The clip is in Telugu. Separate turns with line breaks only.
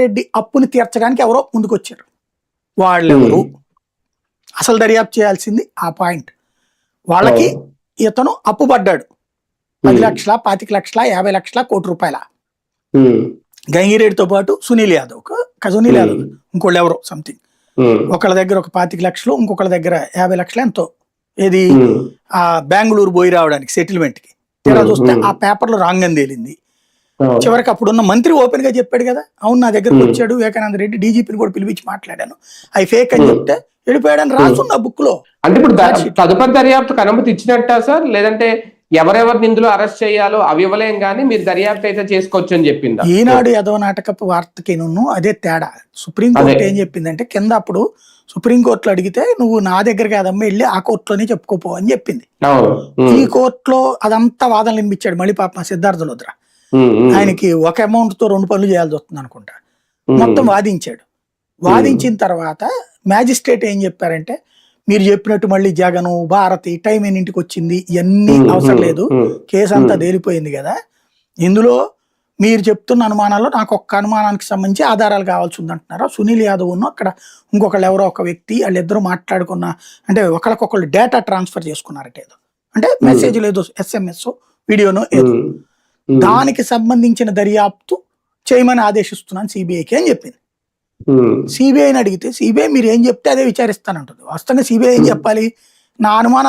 రెడ్డి అప్పుని తీర్చడానికి ఎవరో ముందుకొచ్చారు. వాళ్ళెవరు అసలు దర్యాప్తు చేయాల్సింది ఆ పాయింట్. వాళ్ళకి ఇతను అప్పు పడ్డాడు 10 లక్షల 25 లక్షల 50 లక్షల కోటి రూపాయల. గంగిరెడ్డితో పాటు సునీల్ యాదవ్ ఇంకోళ్ళు ఎవరో సంథింగ్ ఒకళ్ళ దగ్గర ఒక 25 లక్షలు, ఇంకొకళ్ళ దగ్గర 50 లక్షలు ఎంతో, ఏది ఆ బెంగళూరు పోయి రావడానికి సెటిల్మెంట్ కి. తీరా చూస్తే ఆ పేపర్లో రాంగ్ అని తేలింది. చివరికి అప్పుడున్న మంత్రి ఓపెన్ గా చెప్పాడు కదా, అవును నా దగ్గరకు వచ్చాడు వివేకానంద రెడ్డి, డీజీపీని కూడా పిలిపించి మాట్లాడాను, అవి ఫేక్ అని చెప్తే వెళ్ళిపోయాడని రాసుంది ఆ బుక్ లో.
అంటే ఇప్పుడు తదుపరి దర్యాప్తుకు అనుమతి ఇచ్చినట్టా సార్, లేదంటే ఎవరెవరిని ఇందులో అరెస్ట్ చేయాలో అవి ఇవ్వలేం కానీ మీరు దర్యాప్తు అయితే చేసుకోవచ్చు అని చెప్పింది
ఈనాడు యదవ నాటకపు వార్తకి అదే తేడా. సుప్రీంకోర్టు ఏం చెప్పిందంటే కింద అప్పుడు సుప్రీంకోర్టులో అడిగితే నువ్వు నా దగ్గర కాదమ్మా వెళ్ళి ఆ కోర్టులోనే చెప్పుకోపో అని చెప్పింది. ఈ కోర్టులో అదంతా వాదనలు వినిపించాడు మళ్ళీ పాప సిద్ధార్థ లుద్రా. ఆయనకి ఒక అమౌంట్ తో 2 పనులు చేయాల్సి వస్తుంది అనుకుంటా. మొత్తం వాదించాడు. వాదించిన తర్వాత మ్యాజిస్ట్రేట్ ఏం చెప్పారంటే మీరు చెప్పినట్టు మళ్ళీ జగను భారతి టైం ఎన్నింటికి వచ్చింది ఇవన్నీ అవసరం లేదు, కేసు అంతా తేలిపోయింది కదా, ఇందులో మీరు చెప్తున్న అనుమానాల్లో నాకు ఒక్క అనుమానానికి సంబంధించి ఆధారాలు కావాల్సి ఉంది అంటున్నారు. సునీల్ యాదవ్ అక్కడ ఇంకొకళ్ళు ఎవరో ఒక వ్యక్తి వాళ్ళిద్దరూ మాట్లాడుకున్న అంటే ఒకళ్ళకొకళ్ళు డేటా ట్రాన్స్ఫర్ చేసుకున్నారట ఏదో, అంటే మెసేజ్ లేదో SMS వీడియోనో ఏదో, దానికి సంబంధించిన దర్యాప్తు చేయమని ఆదేశిస్తున్నాను సిబిఐకి అని చెప్పింది. సిబిఐని అడిగితే సిబిఐ మీరు ఏం చెప్తే అదే విచారిస్తానంటుంది. వాస్తవంగా సిబిఐ ఏం చెప్పాలి, నా అనుమానాలు